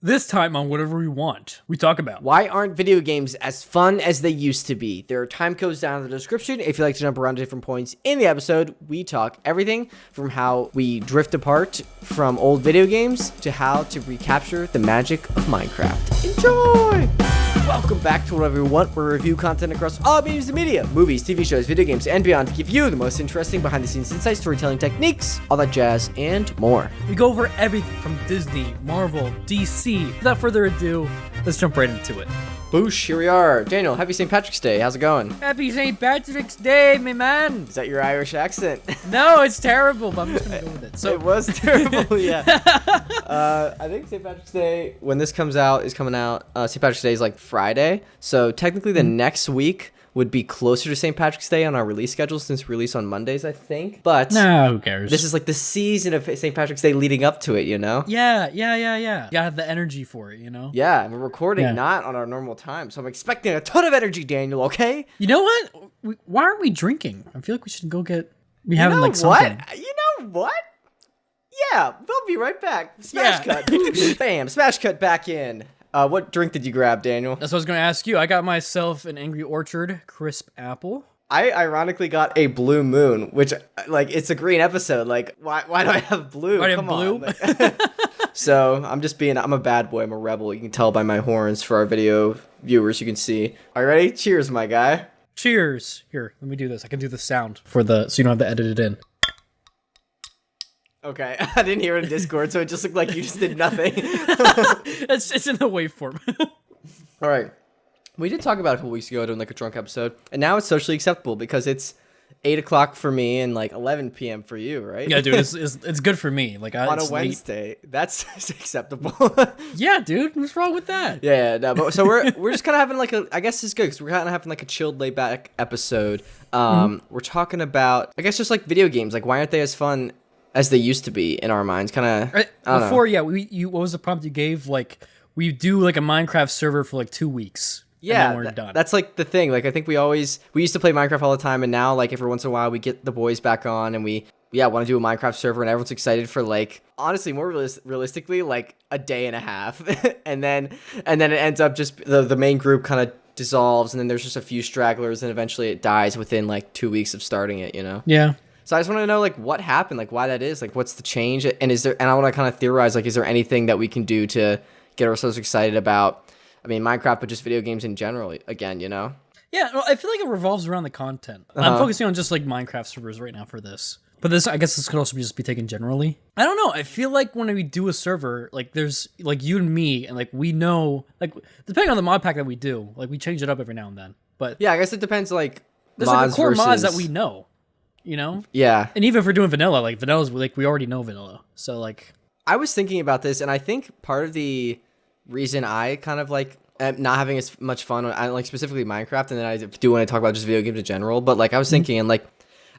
This time on Whatever We Want, we talk about Why aren't video games as fun as they used to be? There are time codes down in the description. If you like to jump around to different points in the episode, we talk everything from how we drift apart from old video games to how to recapture the magic of Minecraft. Enjoy! Welcome back to Whatever We Want, where we review content across all mediums of media, movies, TV shows, video games, and beyond to give you the most interesting behind-the-scenes insights, storytelling techniques, all that jazz, and more. We go over everything from Disney, Marvel, DC. Without further ado, let's jump right into it. Boosh, here we are. Daniel, happy St. Patrick's Day. How's it going? Happy St. Patrick's Day, my man! Is that your Irish accent? No, it's terrible, but I'm just gonna go with it. So it was terrible, yeah. I think St. Patrick's Day, when this comes out, is coming out. St. Patrick's Day is like Friday, so technically the next week would be closer to St. Patrick's Day on our release schedule since we release on Mondays, I think. But no, who cares? This is like the season of St. Patrick's Day leading up to it, you know? Yeah. You gotta have the energy for it, you know? Yeah, and we're recording not on our normal time, so I'm expecting a ton of energy, Daniel, okay? You know what? Why aren't we drinking? I feel like we should go get... We having like something. What? You know what? Yeah, we'll be right back. Smash cut. Bam, smash cut back in. What drink did you grab, Daniel? That's what I was going to ask you. I got myself an Angry Orchard crisp apple. I ironically got a Blue Moon, which, like, it's a green episode. Like, why do I have blue? Come on. Like, so, I'm a bad boy. I'm a rebel. You can tell by my horns for our video viewers. You can see. Are you ready? Cheers, my guy. Cheers. Here, let me do this. I can do the sound so you don't have to edit it in. Okay, I didn't hear it in Discord, so it just looked like you just did nothing. It's in the waveform. All right. We did talk about it a couple weeks ago doing like a drunk episode, and now it's socially acceptable because it's 8 o'clock for me and like 11 p.m. for you, right? Yeah, dude, it's good for me. Like on a Wednesday, that's acceptable. Yeah, dude, what's wrong with that? Yeah, no, but so we're just kind of having I guess it's good because we're kind of having like a chilled, laid back episode. We're talking about, I guess, just like video games. Like, why aren't they as fun as they used to be in our minds? Kind of. Before, yeah, what was the prompt you gave? Like, we do like a Minecraft server for like 2 weeks. Yeah, and then we're done. That's like the thing. Like, I think we used to play Minecraft all the time, and now like every once in a while we get the boys back on, and we want to do a Minecraft server, and everyone's excited for like, honestly, more realistically, like a day and a half, and then it ends up just the main group kind of dissolves, and then there's just a few stragglers, and eventually it dies within like 2 weeks of starting it. You know? Yeah. So I just want to know, like, what happened, like, why that is, like, what's the change, and I want to kind of theorize, like, is there anything that we can do to get ourselves excited about, I mean, Minecraft, but just video games in general, again, you know? Yeah, well, I feel like it revolves around the content. I'm focusing on just, like, Minecraft servers right now for this. But I guess this could also just be taken generally. I don't know, I feel like when we do a server, like, there's, like, you and me, and, like, we know, like, depending on the mod pack that we do, like, we change it up every now and then. But yeah, I guess it depends, like, there's, like, the core mods that we know. You know? Yeah. And even if we're doing vanilla, like vanilla's like we already know vanilla. So like I was thinking about this, and I think part of the reason I kind of like am not having as much fun on like specifically Minecraft, and then I do want to talk about just video games in general, but like I was thinking, and like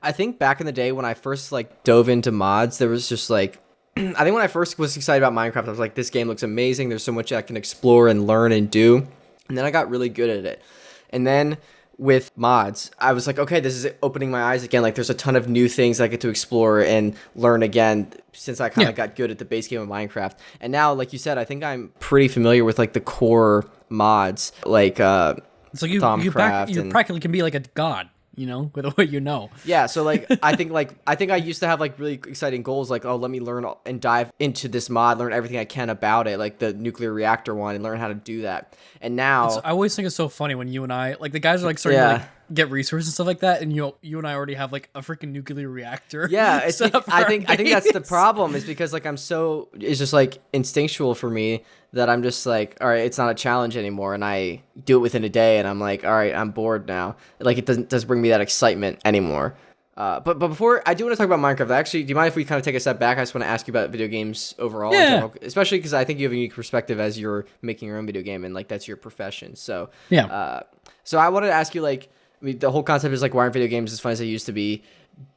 I think back in the day when I first like dove into mods, there was just like I think when I first was excited about Minecraft, I was like, this game looks amazing, there's so much I can explore and learn and do. And then I got really good at it. And then with mods, I was like, okay, this is opening my eyes again. Like, there's a ton of new things I get to explore and learn again since I kind of got good at the base game of Minecraft. And now, like you said, I think I'm pretty familiar with like the core mods, like so you practically can be like a god, you know, with what you know. Yeah, so like I think I used to have like really exciting goals, like, oh, let me learn and dive into this mod, learn everything I can about it, like the nuclear reactor one, and learn how to do that. And now I always think it's so funny when you and I, like, the guys are like starting to like get resources and stuff like that, and you and I already have like a freaking nuclear reactor. Yeah, I think that's the problem, is because like it's just like instinctual for me that I'm just like, all right, it's not a challenge anymore, and I do it within a day, and I'm like, all right, I'm bored now. Like, it doesn't bring me that excitement anymore. But before, I do want to talk about Minecraft. Actually, do you mind if we kind of take a step back? I just want to ask you about video games overall, in general, especially because I think you have a unique perspective as you're making your own video game, and like that's your profession. So yeah. So I wanted to ask you, like, I mean, the whole concept is like, why aren't video games as fun as they used to be?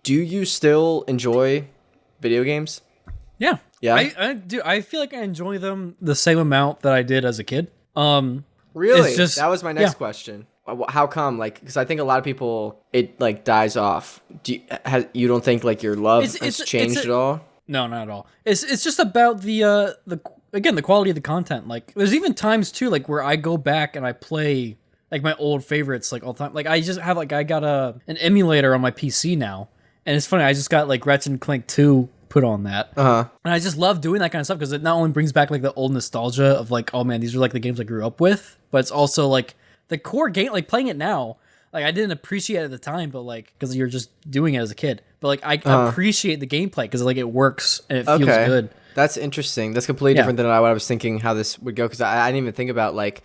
Do you still enjoy video games? Yeah. Yeah. I do. I feel like I enjoy them the same amount that I did as a kid. Really? That was my next question. How come? Like, because I think a lot of people, it like dies off. You don't think like your love has changed at all? No, not at all. It's just about the again, the quality of the content. Like, there's even times too, like where I go back and I play like my old favorites like all the time. Like I just have like I got an emulator on my PC now, and it's funny. I just got like Ratchet and Clank 2 put on that, and I just love doing that kind of stuff because it not only brings back like the old nostalgia of like, oh man, these are like the games I grew up with, but it's also like the core game. Like playing it now, like I didn't appreciate it at the time, but like because you're just doing it as a kid. But like I appreciate the gameplay because like it works and it feels good. That's interesting. That's completely different than what I was thinking how this would go, because I didn't even think about like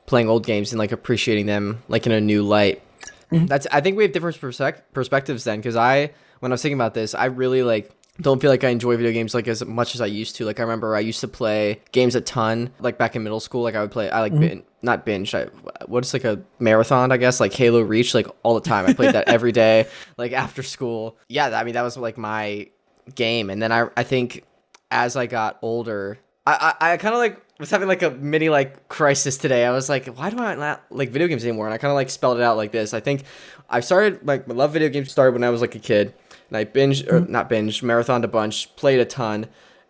playing old games and like appreciating them like in a new light. I think we have different perspectives then, because when I was thinking about this, I really like don't feel like I enjoy video games like as much as I used to. Like I remember I used to play games a ton, like back in middle school. Like not binge. What's like a marathon, I guess, like Halo Reach, like all the time. I played that every day, like after school. Yeah, I mean that was like my game. And then I think as I got older, I kind of like was having like a mini like crisis today. I was like, why do I not like video games anymore? And I kind of like spelled it out like this. I think I started like my love video games started when I was like a kid, and I marathoned a bunch, played a ton.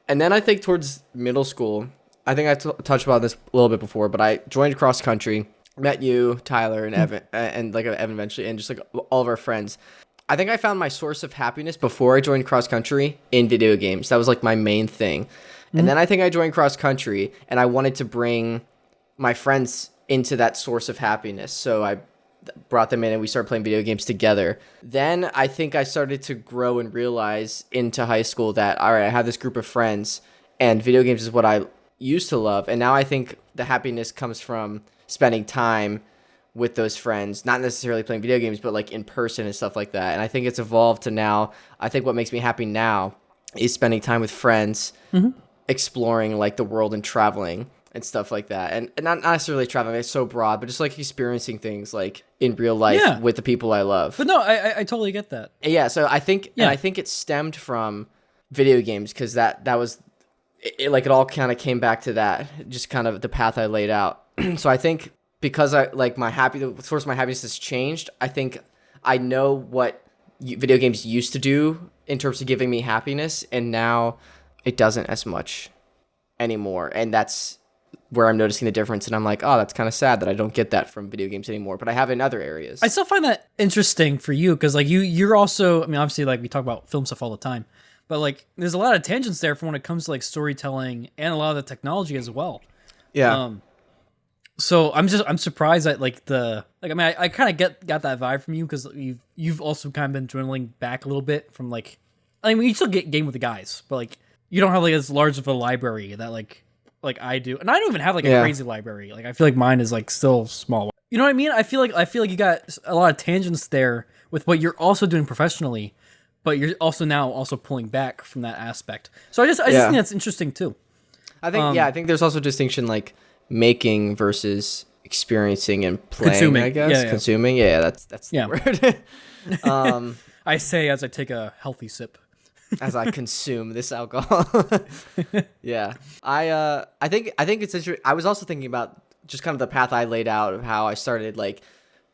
And then I think towards middle school, I think I touched about this a little bit before, but I joined cross country, met you, Tyler, and Evan, and like Evan eventually, and just like all of our friends. I think I found my source of happiness before I joined cross country in video games. That was like my main thing. And then I think I joined cross country and I wanted to bring my friends into that source of happiness. So I brought them in and we started playing video games together. Then I think I started to grow and realize into high school that, all right, I have this group of friends and video games is what I used to love. And now I think the happiness comes from spending time with those friends, not necessarily playing video games, but like in person and stuff like that. And I think it's evolved to now, I think what makes me happy now is spending time with friends, exploring like the world and traveling and stuff like that. And not necessarily traveling, it's so broad, but just like experiencing things like in real life with the people I love. But no, I totally get that. Yeah, so I think and I think it stemmed from video games, because that was it, like it all kind of came back to that, just kind of the path I laid out. So I think because I like the source of my happiness has changed, I think I know what video games used to do in terms of giving me happiness, and now it doesn't as much anymore. And that's where I'm noticing the difference. And I'm like, oh, that's kind of sad that I don't get that from video games anymore, but I have in other areas. I still find that interesting for you, because like you're also, I mean, obviously like we talk about film stuff all the time, but like there's a lot of tangents there from when it comes to like storytelling and a lot of the technology as well. Yeah. So I'm surprised that like I mean I kind of got that vibe from you, because you've also kind of been dwindling back a little bit from like, I mean you still get game with the guys, but like you don't have like as large of a library that like I do, and I don't even have like a crazy library. Like I feel like mine is like still small. You know what I mean? I feel like you got a lot of tangents there with what you're also doing professionally, but you're also now also pulling back from that aspect. So I just think that's interesting too. I think there's also a distinction like making versus experiencing and playing. Consuming, I guess consuming. Yeah, that's the word. I say as I take a healthy sip. As I consume this alcohol. Yeah. I think it's interesting. I was also thinking about just kind of the path I laid out of how I started like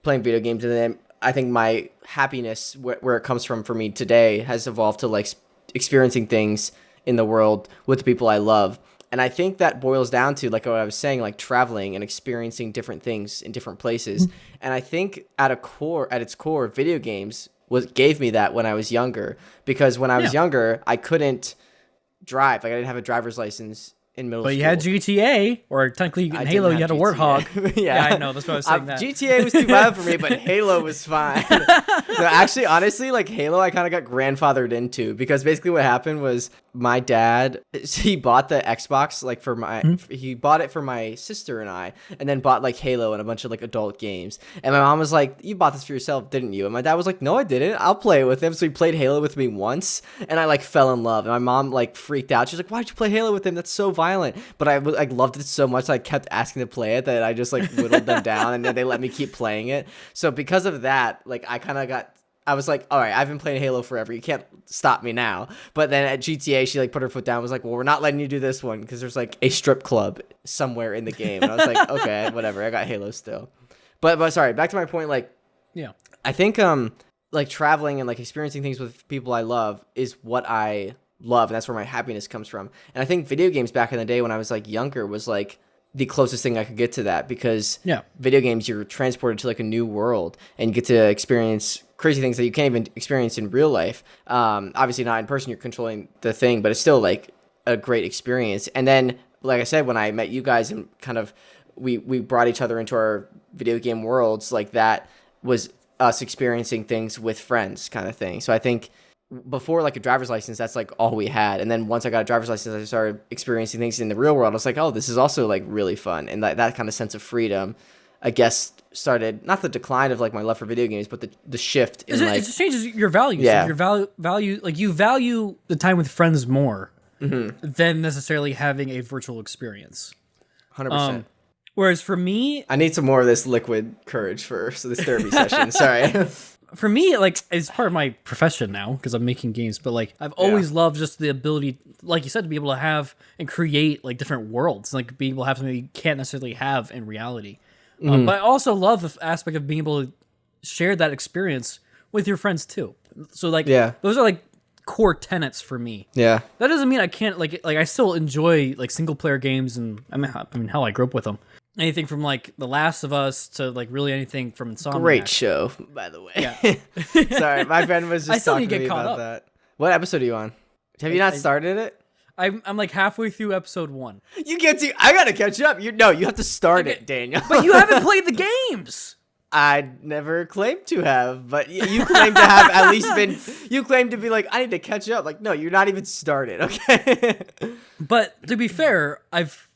playing video games, and then I think my happiness where it comes from for me today has evolved to like experiencing things in the world with the people I love. And I think that boils down to like what I was saying, like traveling and experiencing different things in different places. And I think at its core, video games gave me that when I was younger, because when I was younger, I couldn't drive. Like I didn't have a driver's license in middle school. But you had GTA, or technically in Halo, you had a Warthog. Yeah, I know. That's what I was saying. GTA was too violent for me, but Halo was fine. No, actually, honestly, like Halo, I kind of got grandfathered into, because basically what happened was my dad, he bought the Xbox like he bought it for my sister and I, and then bought like Halo and a bunch of like adult games. And my mom was like, "You bought this for yourself, didn't you?" And my dad was like, "No, I didn't. I'll play it with him." So he played Halo with me once, and I like fell in love. And my mom like freaked out. She's like, "Why'd you play Halo with him? That's so violent." But I like loved it so much, I kept asking to play it, that I just like whittled them down, and then they let me keep playing it. So because of that, like I was like, all right, I've been playing Halo forever. You can't stop me now. But then at GTA, she like put her foot down, was like, well, we're not letting you do this one, because there's like a strip club somewhere in the game. And I was like, okay, whatever. I got Halo still. But sorry, back to my point. Like, I think like traveling and like experiencing things with people I love is what I love, and that's where my happiness comes from. And I think video games back in the day when I was like younger was like the closest thing I could get to that, because video games, you're transported to like a new world and you get to experience crazy things that you can't even experience in real life. Obviously not in person, you're controlling the thing, but it's still like a great experience. And then, like I said, when I met you guys and kind of we brought each other into our video game worlds, like that was us experiencing things with friends kind of thing. So I think before like a driver's license, that's like all we had. And then once I got a driver's license, I started experiencing things in the real world. I was like, oh, this is also like really fun. And that kind of sense of freedom, I guess, started not the decline of like my love for video games, but the shift in it just changes your values. Yeah. Like your value, like you value the time with friends more than necessarily having a virtual experience. 100%. Whereas for me, I need some more of this liquid courage for this therapy session. Sorry. For me, like, it's part of my profession now because I'm making games, but like I've always loved just the ability, like you said, to be able to have and create like different worlds, like being able to have something you can't necessarily have in reality. But I also love the aspect of being able to share that experience with your friends too. So like, those are like core tenets for me. Yeah. That doesn't mean I can't like I still enjoy like single player games, and I mean hell, I grew up with them. Anything from like The Last of Us to like really anything from Insomniac. Great show, by the way. Yeah. Sorry, my friend was just talking to me about that. What episode are you on? Have you not started it? I'm like halfway through episode 1. You get to. I gotta catch up. You have to start it, Daniel. But you haven't played the games. I never claimed to have, but you claim to have at least been. You claim to be like, I need to catch up. Like, no, you're not even started. Okay. But to be fair, I've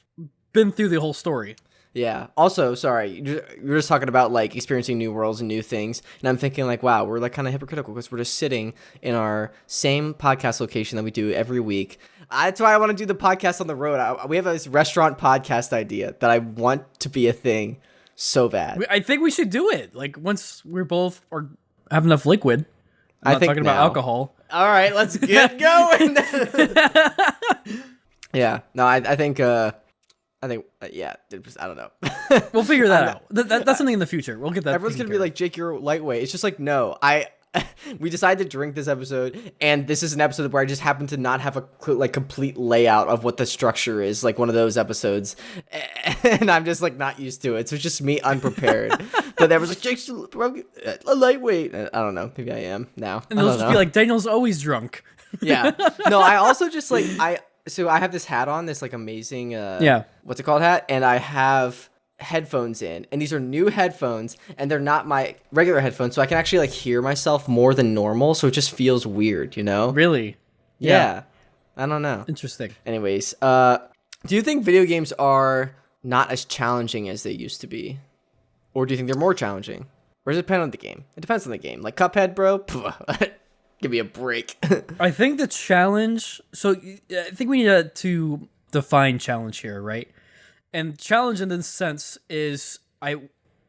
been through the whole story. Yeah. Also, sorry, you're just talking about like experiencing new worlds and new things, and I'm thinking like, wow, we're like kind of hypocritical because we're just sitting in our same podcast location that we do every week. That's why I want to do the podcast on the road. We have this restaurant podcast idea that I want to be a thing so bad. I think we should do it. Like once we're both or have enough liquid. I'm not talking about alcohol. All right, let's get going. Yeah. No, I think. Yeah, I don't know. We'll figure that out. That's something in the future. We'll get that. Everyone's going to be like, Jake, you're lightweight. It's just like, no, we decided to drink this episode, and this is an episode where I just happen to not have a complete layout of what the structure is, like one of those episodes, and I'm just like not used to it. So it's just me unprepared. But everyone's like, Jake's a lightweight. I don't know. Maybe I am now. And they'll just be like, Daniel's always drunk. Yeah. No, I also just like, So I have this hat on, this like amazing, what's it called hat? And I have headphones in, and these are new headphones, and they're not my regular headphones, so I can actually like hear myself more than normal, so it just feels weird, you know? Really? Yeah. I don't know. Interesting. Anyways, do you think video games are not as challenging as they used to be? Or do you think they're more challenging? Or does it depend on the game? It depends on the game. Like Cuphead, bro? Give me a break. I think the challenge. So I think we need to define challenge here, right? And challenge in this sense is, I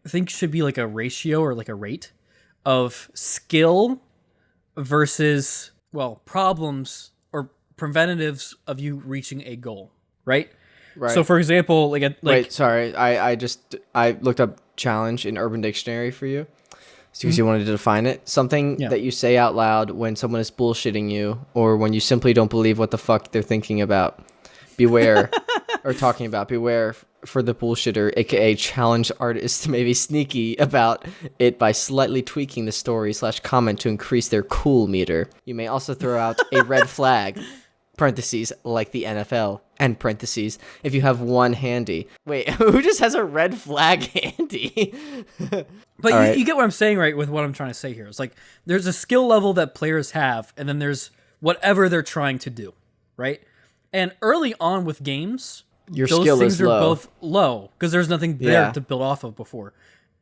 think, should be like a ratio or like a rate of skill versus, well, problems or preventatives of you reaching a goal, right? Right. So, for example, wait, sorry, I looked up challenge in Urban Dictionary for you. Because you wanted to define it. Something that you say out loud when someone is bullshitting you, or when you simply don't believe what the fuck they're thinking about. Beware, or talking about. Beware for the bullshitter, aka challenge artist, to maybe sneaky about it by slightly tweaking the story/comment to increase their cool meter. You may also throw out a red flag, parentheses, like the NFL, and parentheses, if you have one handy. Wait, who just has a red flag handy? But you get what I'm saying, right, with what I'm trying to say here. It's like, there's a skill level that players have, and then there's whatever they're trying to do, right? And early on with games, those skill things is are low. Both low, because there's nothing there to build off of before.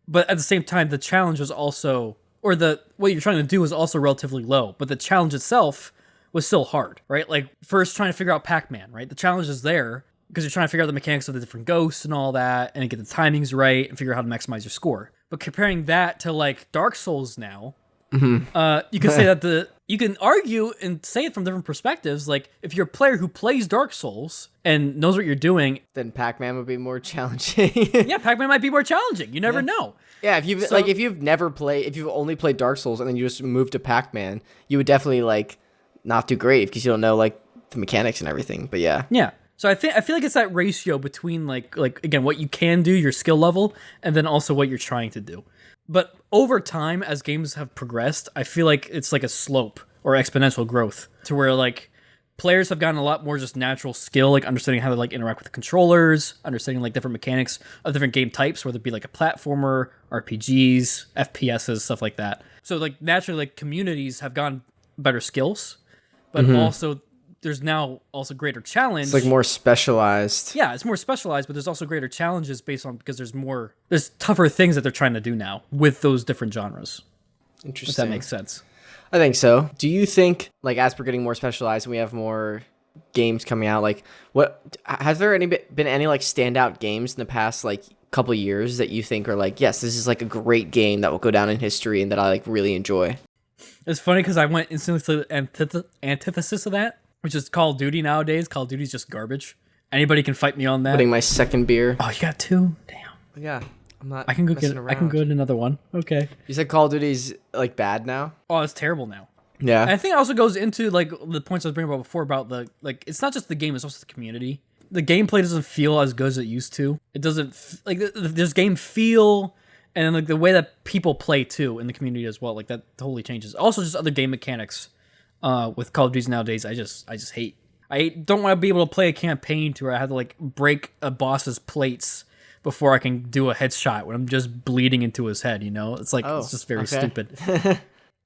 But at the same time, the challenge was also, or what you're trying to do is also relatively low, but the challenge itself was still hard, right? Like, first trying to figure out Pac-Man, right? The challenge is there because you're trying to figure out the mechanics of the different ghosts and all that, and get the timings right and figure out how to maximize your score. But comparing that to like Dark Souls now, you can say that you can argue and say it from different perspectives. Like, if you're a player who plays Dark Souls and knows what you're doing, then Pac-Man would be more challenging. Yeah, Pac-Man might be more challenging. You never know. Yeah, if you've only played Dark Souls and then you just moved to Pac-Man, you would definitely like not do great because you don't know like the mechanics and everything. But yeah. Yeah. So I feel like it's that ratio between like again what you can do, your skill level, and then also what you're trying to do. But over time, as games have progressed, I feel like it's like a slope or exponential growth to where like players have gotten a lot more just natural skill, like understanding how to like interact with the controllers, understanding like different mechanics of different game types, whether it be like a platformer, RPGs, FPSs, stuff like that. So like naturally, like communities have gotten better skills, but also there's now also greater challenge. It's like more specialized. Yeah, it's more specialized, but there's also greater challenges based on because there's tougher things that they're trying to do now with those different genres. Interesting. If that makes sense. I think so. Do you think, like, as we're getting more specialized and we have more games coming out, like, what has there been any like standout games in the past like couple years that you think are like, yes, this is like a great game that will go down in history and that I like really enjoy? It's funny because I went instantly to the antithesis of that, which is Call of Duty nowadays. Call of Duty's just garbage. Anybody can fight me on that. Putting my second beer. Oh, you got two? Damn. Yeah. I'm not. I can go get. I can go get another one. Okay. You said Call of Duty's like bad now? Oh, it's terrible now. Yeah. And I think it also goes into like the points I was bringing up before about the like it's not just the game, it's also the community. The gameplay doesn't feel as good as it used to. It doesn't like there's game feel and then like the way that people play too in the community as well. Like that totally changes. Also just other game mechanics with Call of Duty nowadays. I just hate. I don't want to be able to play a campaign to where I have to like break a boss's plates before I can do a headshot when I'm just bleeding into his head, you know? It's like it's just very stupid.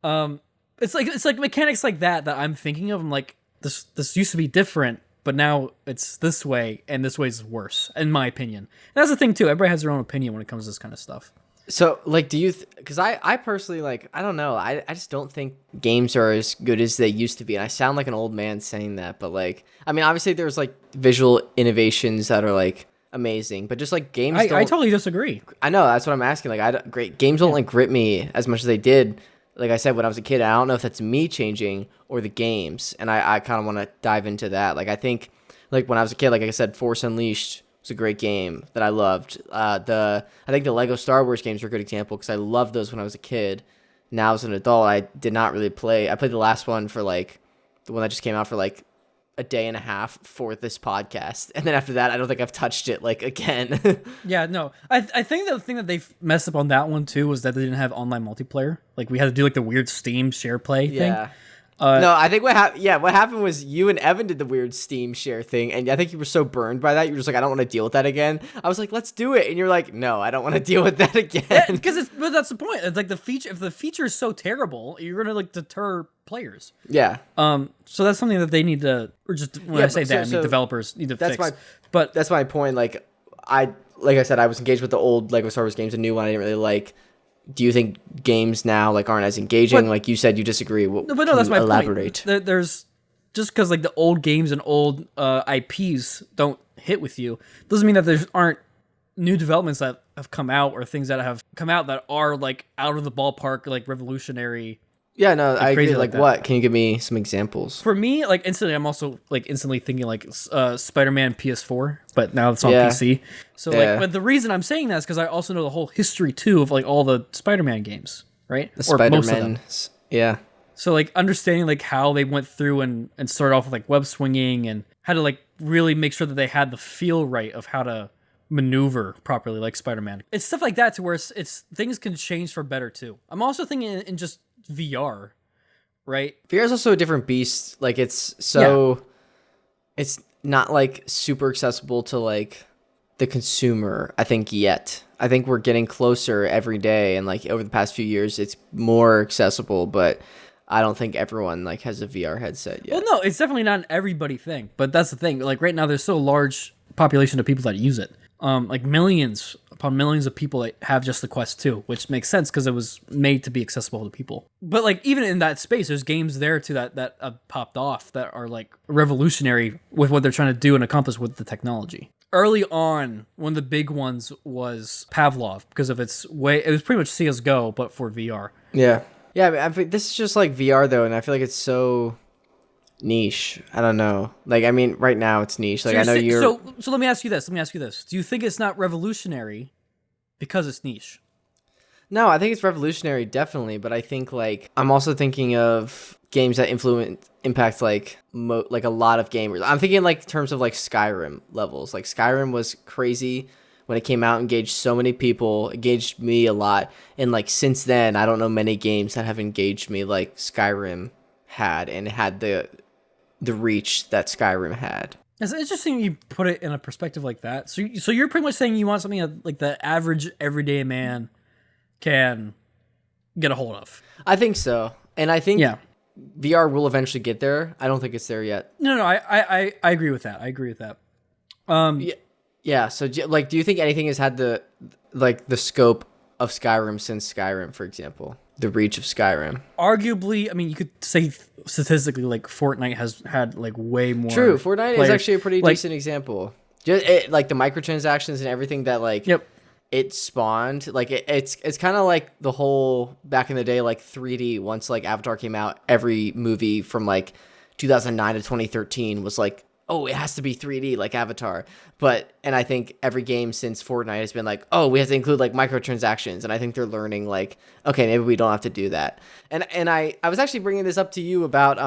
It's like mechanics like that I'm thinking of. I'm like, this used to be different, but now it's this way, and this way is worse, in my opinion. And that's the thing too. Everybody has their own opinion when it comes to this kind of stuff. So, like, do you... Because I personally, like, I don't know. I just don't think games are as good as they used to be. And I sound like an old man saying that, but, like... I mean, obviously, there's, like, visual innovations that are, like, amazing. But just, like, games I totally disagree. I know. That's what I'm asking. Like, great games don't, like, grip me as much as they did. Like I said, when I was a kid, I don't know if that's me changing or the games. And I kind of want to dive into that. Like, I think, like, when I was a kid, like I said, Force Unleashed... It's a great game that I loved. I think the Lego Star Wars games are a good example because I loved those when I was a kid. Now as an adult, I did not really play. I played the last one for like the one that just came out for like a day and a half for this podcast, and then after that, I don't think I've touched it like again. Yeah, no. I think the thing that they messed up on that one too was that they didn't have online multiplayer. Like we had to do like the weird Steam share play thing. No, I think what happened was you and Evan did the weird Steam share thing, and I think you were so burned by that, you were just like, I don't want to deal with that again. I was like, let's do it, and you're like, no, I don't want to deal with that again. Because but that's the point. It's like the feature. If the feature is so terrible, you're gonna like deter players. Yeah. So that's something that they need to, or just when I say that, I mean developers need to fix. But that's my point. Like I said, I was engaged with the old Lego Star Wars games. The new one I didn't really like. Do you think games now like aren't as engaging? Like you said, you disagree. That's my point. There's just because like the old games and old IPs don't hit with you doesn't mean that there aren't new developments that have come out or things that have come out that are like out of the ballpark, like revolutionary. Yeah, no, I agree. Like that. What? Can you give me some examples? For me, like instantly, I'm also like instantly thinking like Spider-Man PS4, but now it's on PC. So like, but the reason I'm saying that is because I also know the whole history too of like all the Spider-Man games, right? The Spider-Man, yeah. So like understanding like how they went through and started off with like web swinging and how to like really make sure that they had the feel right of how to maneuver properly like Spider-Man. It's stuff like that to where it's things can change for better too. I'm also thinking in just VR, right? VR is also a different beast. Like it's not like super accessible to like the consumer, I think, yet. I think we're getting closer every day, and like over the past few years it's more accessible, but I don't think everyone like has a VR headset yet. Well, no, it's definitely not an everybody thing, but that's the thing. Like right now there's so large population of people that use it. Like millions upon millions of people that have just the Quest 2, which makes sense because it was made to be accessible to people. But like even in that space, there's games there too that popped off that are like revolutionary with what they're trying to do and accomplish with the technology. Early on, one of the big ones was Pavlov because of its way. It was pretty much CS:GO, but for VR. Yeah. I mean, this is just like VR though, and I feel like it's so niche. I don't know. Like, I mean, right now it's niche. Like, I know you're. So let me ask you this. Do you think it's not revolutionary because it's niche? No, I think it's revolutionary, definitely. But I think like I'm also thinking of games that impact like like a lot of gamers. I'm thinking like in terms of like Skyrim levels. Like Skyrim was crazy when it came out, engaged so many people, engaged me a lot. And like since then, I don't know many games that have engaged me like Skyrim had and had the reach that Skyrim had. It's interesting you put it in a perspective like that. So you're pretty much saying you want something that, like the average everyday man can get a hold of. I think so. And I think VR will eventually get there. I don't think it's there yet. No, I agree with that. Yeah. So like, do you think anything has had the scope of Skyrim since Skyrim, for example? The reach of Skyrim. Arguably, I mean, you could say statistically, like Fortnite has had like way more. True, Fortnite is actually a pretty decent example. Just like the microtransactions and everything that like it spawned. Like it's kind of like the whole back in the day, like 3D. Once like Avatar came out, every movie from like 2009 to 2013 was like, oh, it has to be 3D like Avatar. And I think every game since Fortnite has been like, oh, we have to include like microtransactions. And I think they're learning like, okay, maybe we don't have to do that. And I was actually bringing this up to you about,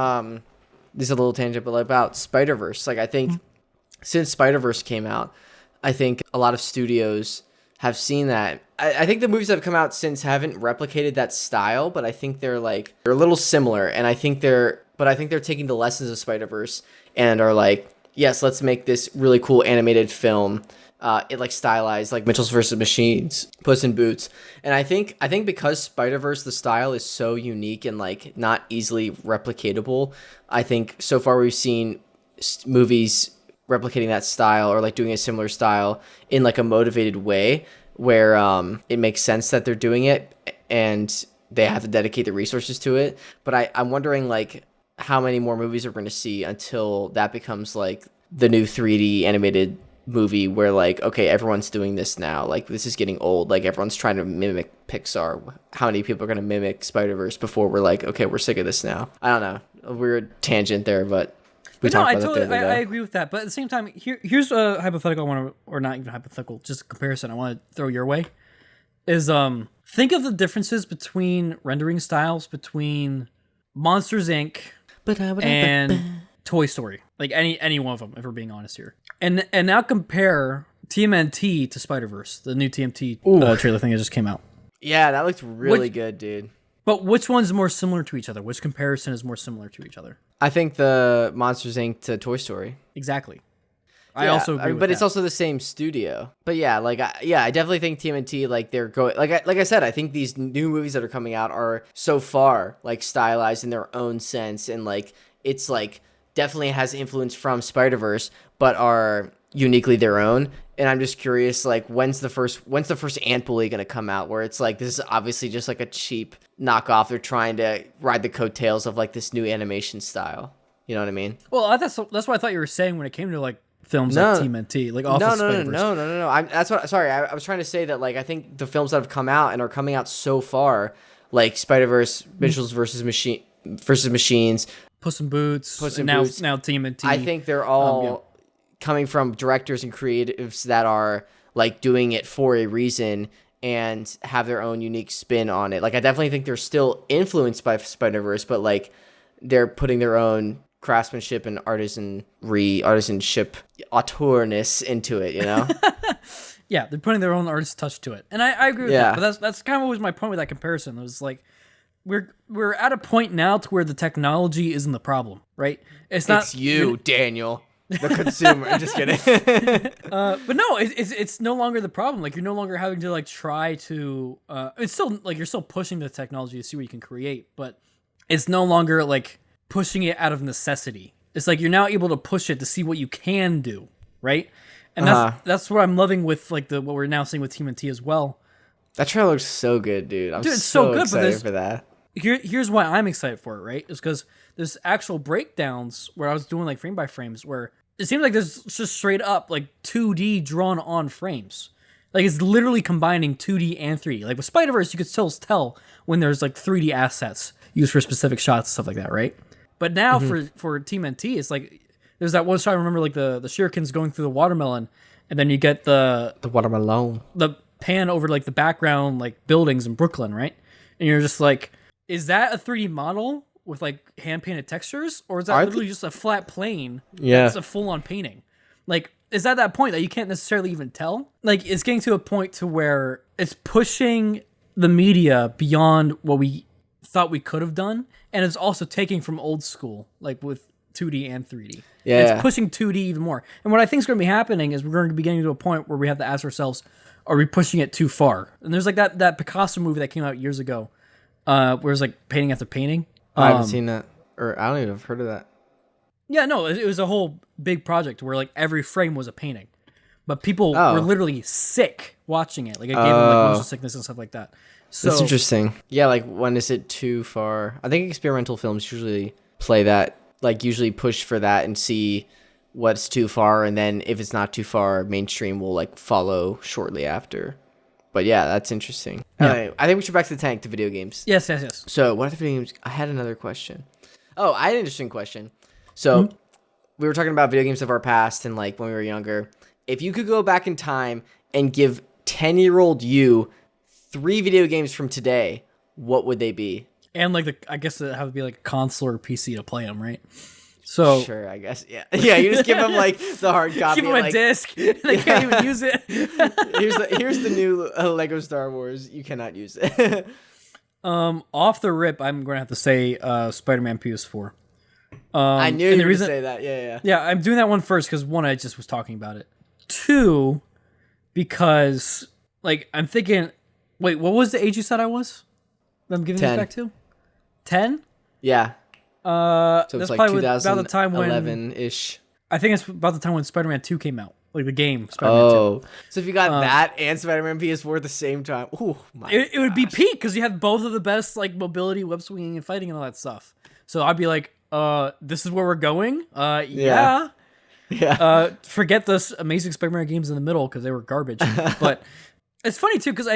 this is a little tangent, but about Spider-Verse. Like I think since Spider-Verse came out, I think a lot of studios have seen that. I think the movies that have come out since haven't replicated that style, but I think they're a little similar. And I think they're taking the lessons of Spider-Verse and are like, yes, let's make this really cool animated film. It like stylized like Mitchell's versus Machines, Puss in Boots. And I think because Spider-Verse, the style is so unique and like not easily replicatable. I think so far we've seen movies replicating that style or like doing a similar style in like a motivated way where it makes sense that they're doing it and they have to dedicate the resources to it. But I'm wondering like how many more movies we're going to see until that becomes like the new 3D animated movie where like, okay, everyone's doing this now. Like this is getting old. Like everyone's trying to mimic Pixar. How many people are going to mimic Spider-Verse before we're like, okay, we're sick of this now? I don't know. A weird tangent there, but I agree with that. But at the same time, here's a hypothetical I want to, or not even hypothetical, just a comparison I want to throw your way. Is think of the differences between rendering styles between Monsters Inc. and Toy Story. Like any one of them, if we're being honest here. And now compare TMNT to Spider-Verse, the new TMT trailer thing that just came out. Yeah, that looks really good, dude. But which one's more similar to each other? Which comparison is more similar to each other? I think the Monsters Inc. to Toy Story. Exactly. I also agree with but that. It's also the same studio. But yeah, I definitely think TMNT, like they're going, like I said, I think these new movies that are coming out are so far like stylized in their own sense, and like it's like definitely has influence from Spider-Verse, but are uniquely their own. And I'm just curious, like when's the first Ant Bully gonna come out? Where it's like this is obviously just like a cheap knockoff. They're trying to ride the coattails of like this new animation style. You know what I mean? Well, that's what I thought you were saying when it came to like films like TMNT, like off of Spider-Verse. No. I was trying to say that like I think the films that have come out and are coming out so far, like Spider-Verse, Mitchell's versus Machines, Puss in Boots, now TMNT. I think they're all coming from directors and creatives that are like doing it for a reason and have their own unique spin on it. Like I definitely think they're still influenced by Spider-Verse, but like they're putting their own craftsmanship and artisanship, auteurness into it, you know? Yeah, they're putting their own artist touch to it. And I agree with that. But that's kind of always my point with that comparison. It was like we're at a point now to where the technology isn't the problem, right? It's you, Daniel. The consumer. I'm just kidding. But no, it's no longer the problem. Like you're no longer having to like try to. It's still like you're still pushing the technology to see what you can create, but it's no longer like pushing it out of necessity. It's like you're now able to push it to see what you can do, right? And that's what I'm loving with like what we're now seeing with TMNT as well. That trailer looks so good, dude. It's so good, excited for that. Here's why I'm excited for it, right? Is because there's actual breakdowns where I was doing like frame by frames where it seems like there's just straight up like 2D drawn on frames. Like it's literally combining 2D and 3D. Like with Spider-Verse, you could still tell when there's like 3D assets used for specific shots and stuff like that, right? But now for TMNT, it's like there's that one shot. I remember like the shurikens going through the watermelon, and then you get the watermelon. pan over like the background, like buildings in Brooklyn, right? And you're just like, is that a 3D model with like hand painted textures, or is that literally just a flat plane? Yeah, it's a full on painting. Like, is that point that you can't necessarily even tell? Like, it's getting to a point to where it's pushing the media beyond what we thought we could have done, and it's also taking from old school, like with 2D and 3D. Yeah, it's pushing 2D even more. And what I think is going to be happening is we're going to be getting to a point where we have to ask ourselves, are we pushing it too far? And there's like that Picasso movie that came out years ago, where it's like painting after painting. I haven't seen that, or I don't even have heard of that. Yeah, no, it was a whole big project where like every frame was a painting, but people were literally sick watching it. Like it gave them like motion sickness and stuff like that. So that's interesting. Yeah, like when is it too far? I think experimental films usually play that, like usually push for that and see what's too far, and then if it's not too far, mainstream will like follow shortly after. But yeah, that's interesting. Yeah. Anyway, I think we should back to the tank to video games. Yes. So what are the video games? I had another question. Oh, I had an interesting question. So we were talking about video games of our past and like when we were younger. If you could go back in time and give 10-year-old you 3 video games from today, what would they be? And like I guess it have to be like a console or PC to play them, right? So sure, I guess, yeah. Yeah, you just give them like the hard copy. Give them a disc. They can't even use it. Here's the new Lego Star Wars. You cannot use it. Off the rip, I'm going to have to say Spider-Man PS4. I knew you were going to say that. Yeah. Yeah, I'm doing that one first because one, I just was talking about it. 2, because like I'm thinking, wait, what was the age you said I was? I'm giving 10. this back to 10. Yeah. So it's that's like probably about the time when 2011-ish. I think it's about the time when Spider-Man 2 came out, like the game Spider-Man 2. So if you got that and Spider-Man PS4 at the same time, it would be peak because you have both of the best like mobility, web swinging, and fighting and all that stuff. So I'd be like, this is where we're going. Yeah. Forget those amazing Spider-Man games in the middle because they were garbage. But it's funny too because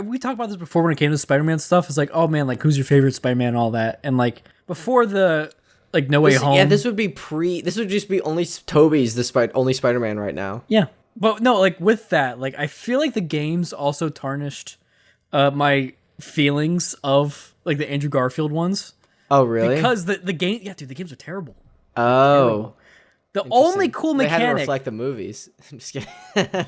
we talked about this before when it came to Spider-Man stuff. It's like, oh man, like who's your favorite Spider-Man and all that, and like before the like No Way Home. Yeah, this would just be only Tobey's only Spider-Man right now. Yeah, but no, like with that, like I feel like the games also tarnished my feelings of like the Andrew Garfield ones. Oh really? Because the game, yeah, dude, the games are terrible. Oh. Terrible. The only cool mechanic. They had to reflect the movies. I'm just kidding.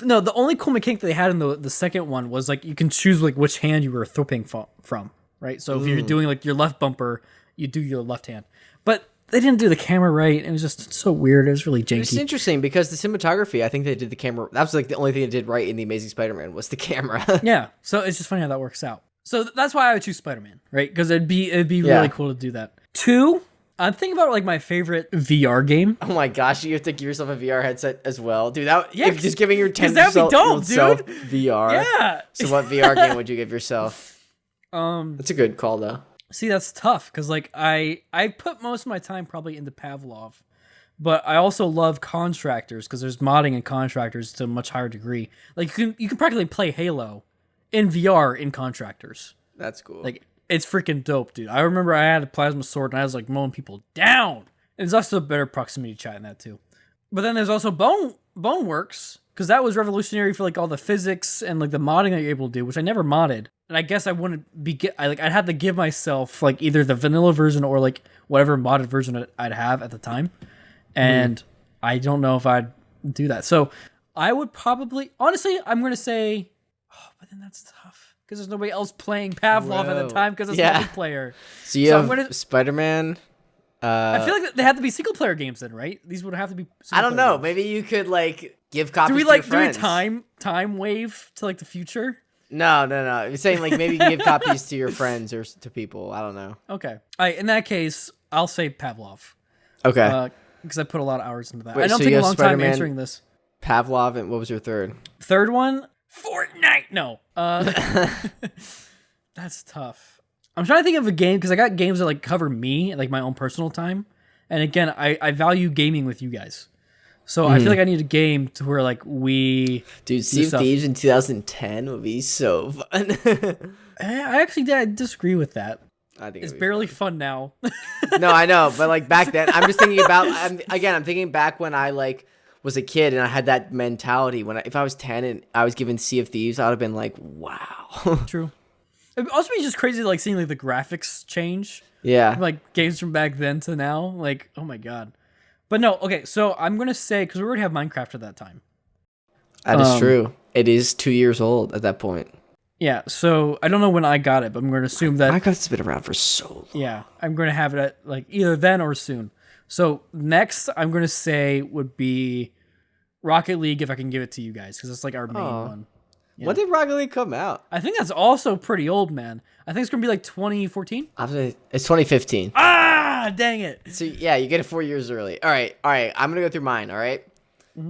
No, the only cool mechanic that they had in the second one was like you can choose like which hand you were thropping from, right? So if you're doing like your left bumper, you do your left hand. But they didn't do the camera right. It was just so weird. It was really janky. It's interesting because the cinematography, I think they did the camera. That was like the only thing they did right in the Amazing Spider-Man was the camera. Yeah, so it's just funny how that works out. So that's why I would choose Spider-Man, right? Because it'd be really cool to do that. 2, I'm thinking about like my favorite VR game. Oh my gosh, you have to give yourself a VR headset as well, dude. If just giving your 10 that'd be dope, self dude. VR. Yeah. So what VR game would you give yourself? That's a good call though. See, that's tough because like I put most of my time probably into Pavlov, but I also love Contractors because there's modding in Contractors to a much higher degree. Like you can practically play Halo in VR in Contractors. That's cool. Like it's freaking dope, dude. I remember I had a plasma sword and I was like mowing people down. And there's also a better proximity chat in that too. But then there's also Boneworks because that was revolutionary for like all the physics and like the modding that you're able to do, which I never modded. And I guess I wouldn't be I'd have to give myself like either the vanilla version or like whatever modded version I'd have at the time. And I don't know if I'd do that. So I would probably, honestly, I'm going to say, but then that's tough. Because there's nobody else playing Pavlov at the time because it's multiplayer. So you have Spider-Man. I feel like they have to be single player games then, right? These would have to be. I don't know. Games. Maybe you could like give copies. Do we to like your friends. do a time wave to like the future? No. You're saying like maybe you can give copies to your friends or to people. I don't know. Okay. All right. In that case, I'll say Pavlov. Okay. Because I put a lot of hours into that. Wait, I don't so take you a have long Spider-Man, time answering this. Pavlov, and what was your third? Third one, Fortnite. No. That's tough. I'm trying to think of a game because I got games that like cover me, like my own personal time. And again, I value gaming with you guys. So I feel like I need a game to where like we Dude, Sea of Thieves in 2010 would be so fun. I actually disagree with that. I think it's barely fun now. No, I know, but like back then, I'm just thinking about. I'm thinking back when I like was a kid and I had that mentality if I was 10 and I was given Sea of Thieves, I would have been like, wow. True. It'd also be just crazy, like seeing like the graphics change. Yeah. Like games from back then to now. Like, oh my god. But no, okay. So I'm gonna say because we already have Minecraft at that time. That is true. It is 2 years old at that point. Yeah. So I don't know when I got it, but I'm gonna assume that Minecraft's been around for so long. Yeah, I'm gonna have it at like either then or soon. So next, I'm gonna say would be Rocket League if I can give it to you guys because it's like our main one. Yeah. When did Rocket League come out? I think that's also pretty old, man. I think it's gonna be like 2014. It's 2015. Ah, dang it. So yeah, you get it 4 years early. All right. I'm gonna go through mine. All right.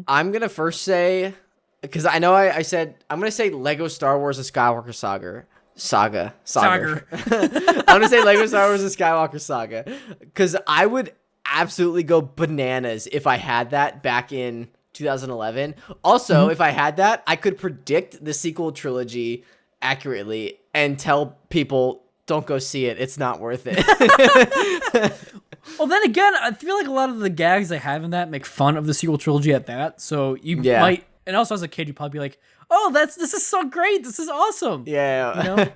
I'm gonna first say because I know I said I'm gonna say Lego Star Wars: The Skywalker Saga. I'm gonna say Lego Star Wars: The Skywalker Saga because I would absolutely go bananas if I had that back in 2011. Also, if I had that, I could predict the sequel trilogy accurately and tell people don't go see it. It's not worth it. Well, then again, I feel like a lot of the gags I have in that make fun of the sequel trilogy at that. So you might, and also as a kid, you'd probably be like, "Oh, this is so great. This is awesome." Yeah. You know?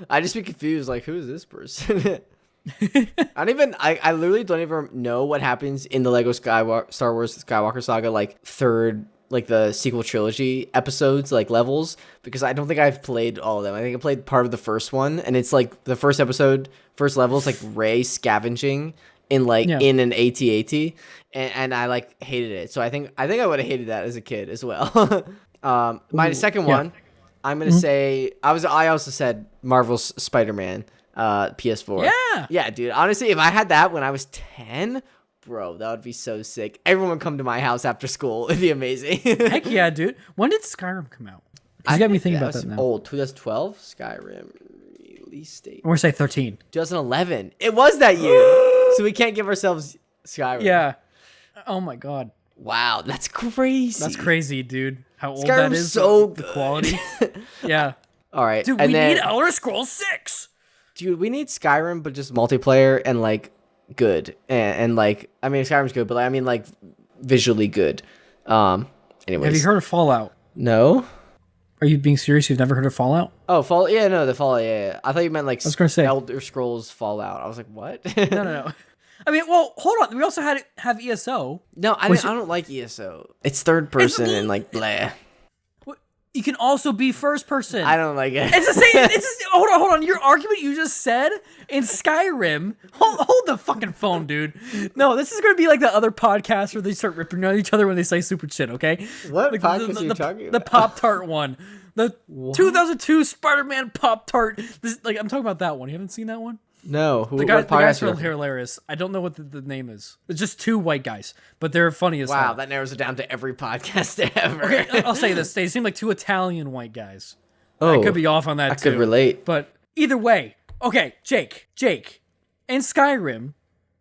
I just be confused. Like, who is this person? I literally don't even know what happens in the Lego Star Wars Skywalker Saga, like third, like the sequel trilogy episodes, like levels, because I don't think I've played all of them. I think I played part of the first one, and it's like the first level is like Rey scavenging in in an AT-AT, and I like hated it. So I think I would have hated that as a kid as well. My second one, I'm gonna say I also said Marvel's Spider-Man. PS4. Yeah, dude. Honestly, if I had that when I was 10, bro, that would be so sick. Everyone would come to my house after school. It'd be amazing. Heck yeah, dude. When did Skyrim come out? You got me thinking about that now. Old. 2012 Skyrim release date. Or say 13. 2011. It was that year. So we can't give ourselves Skyrim. Yeah. Oh my god. Wow, that's crazy. That's crazy, dude. How old Skyrim's that is. So the quality. Yeah. All right. Dude, we need Elder Scrolls 6. Dude, we need Skyrim, but just multiplayer and like good, and like I mean Skyrim's good, but like, I mean like visually good. Anyways, have you heard of Fallout? No. Are you being serious? You've never heard of Fallout? Oh, Fallout. Yeah, no, the Fallout. Yeah. I thought you meant like I was gonna say Elder Scrolls Fallout. I was like, what? No. I mean, well, hold on. We also have ESO. No, I don't like ESO. It's third person and like blah. You can also be first person. I don't like it. It's the same. Hold on. Your argument you just said in Skyrim. Hold the fucking phone, dude. No, this is gonna be like the other podcast where they start ripping on each other when they say stupid shit. Okay. What like podcast are you talking about? The Pop-Tart one. The 2002 Spider-Man Pop-Tart. I'm talking about that one. You haven't seen that one? No. The guys are hilarious. I don't know what the name is. It's just two white guys, but they're funny as hell. Wow, that narrows it down to every podcast ever. Okay, I'll say this. They seem like two Italian white guys. I could be off on that too. I could relate. But either way. Okay, Jake. In Skyrim,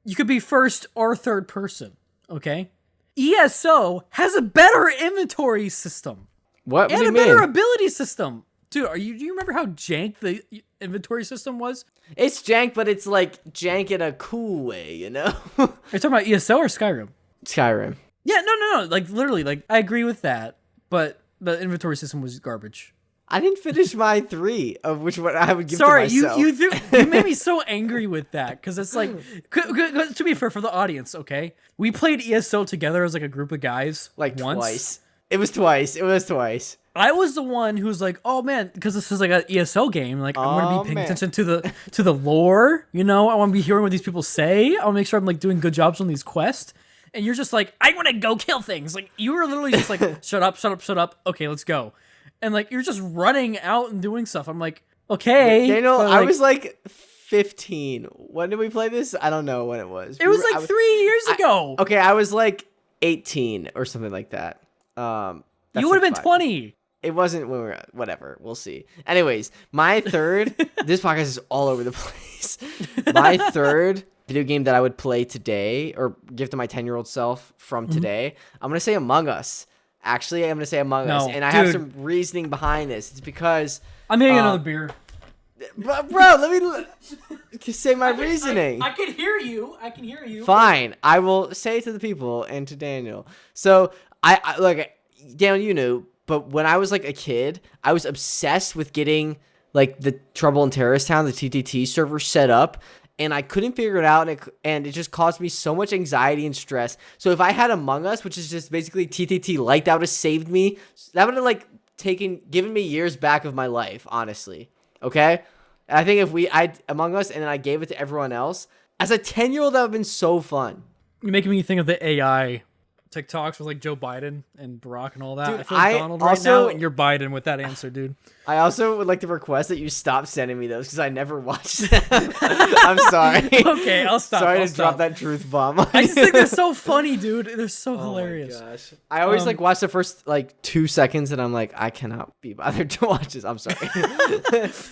you could be first or third person. Okay? ESO has a better inventory system. What do you mean? And a better ability system. Dude, do you remember how jank the inventory system was? It's jank, but it's like jank in a cool way, you know? Are you talking about ESO or Skyrim? Skyrim. Yeah, no. Like, literally, like, I agree with that, but the inventory system was garbage. I didn't finish my 3 of which one I would give to Sorry, myself. you made me so angry with that, because it's like, to be fair for the audience, okay? We played ESO together as like a group of guys. Like once. Twice. It was twice. I was the one who was like, "Oh man," because this is like an ESO game. Like I'm gonna be paying attention to the lore. You know, I want to be hearing what these people say. I want to make sure I'm like doing good jobs on these quests. And you're just like, "I want to go kill things." Like you were literally just like, "Shut up." Okay, let's go. And like you're just running out and doing stuff. I'm like, okay. Daniel, I was like 15. When did we play this? I don't know when it was. It was like 3 years ago. Okay, I was like 18 or something like that. You would have been 20. It wasn't when we were, whatever. We'll see. Anyways, my third, this podcast is all over the place. My third video game that I would play today or give to my 10-year-old self from today, I'm going to say Among Us. Actually, I'm going to say Among Us. And I have some reasoning behind this. It's because... I'm getting another beer. Bro, let me say my reasoning. I can hear you. Fine. I will say it to the people and to Daniel. So I like, Daniel, you knew, but when I was like a kid, I was obsessed with getting like the Trouble in Terrorist Town, the TTT server set up, and I couldn't figure it out, and it just caused me so much anxiety and stress. So if I had Among Us, which is just basically TTT light, that would have saved me. That would have like given me years back of my life, honestly. Okay? And I think if I Among Us and then I gave it to everyone else, as a 10-year-old, that would have been so fun. You're making me think of the AI TikToks with like Joe Biden and Barack and all that. Dude, I feel like Donald right now, and you're Biden with that answer, dude. I also would like to request that you stop sending me those because I never watched them. I'm sorry. Okay, I'll stop. Sorry to drop that truth bomb. I just think they're so funny, dude. They're so hilarious. My gosh. I always like watch the first like 2 seconds and I'm like, I cannot be bothered to watch this. I'm sorry.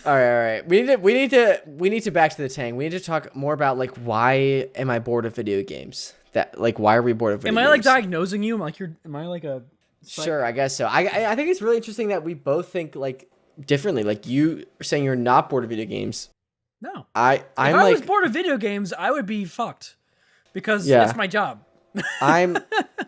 All right. We need to back to the tank. We need to talk more about like why am I bored of video games? That like why are we bored of video games? Am I like diagnosing you? Am I like a Sure, I guess so. I think it's really interesting that we both think like differently. Like you are saying you're not bored of video games. No. If I was bored of video games, I would be fucked. Because it's my job. I'm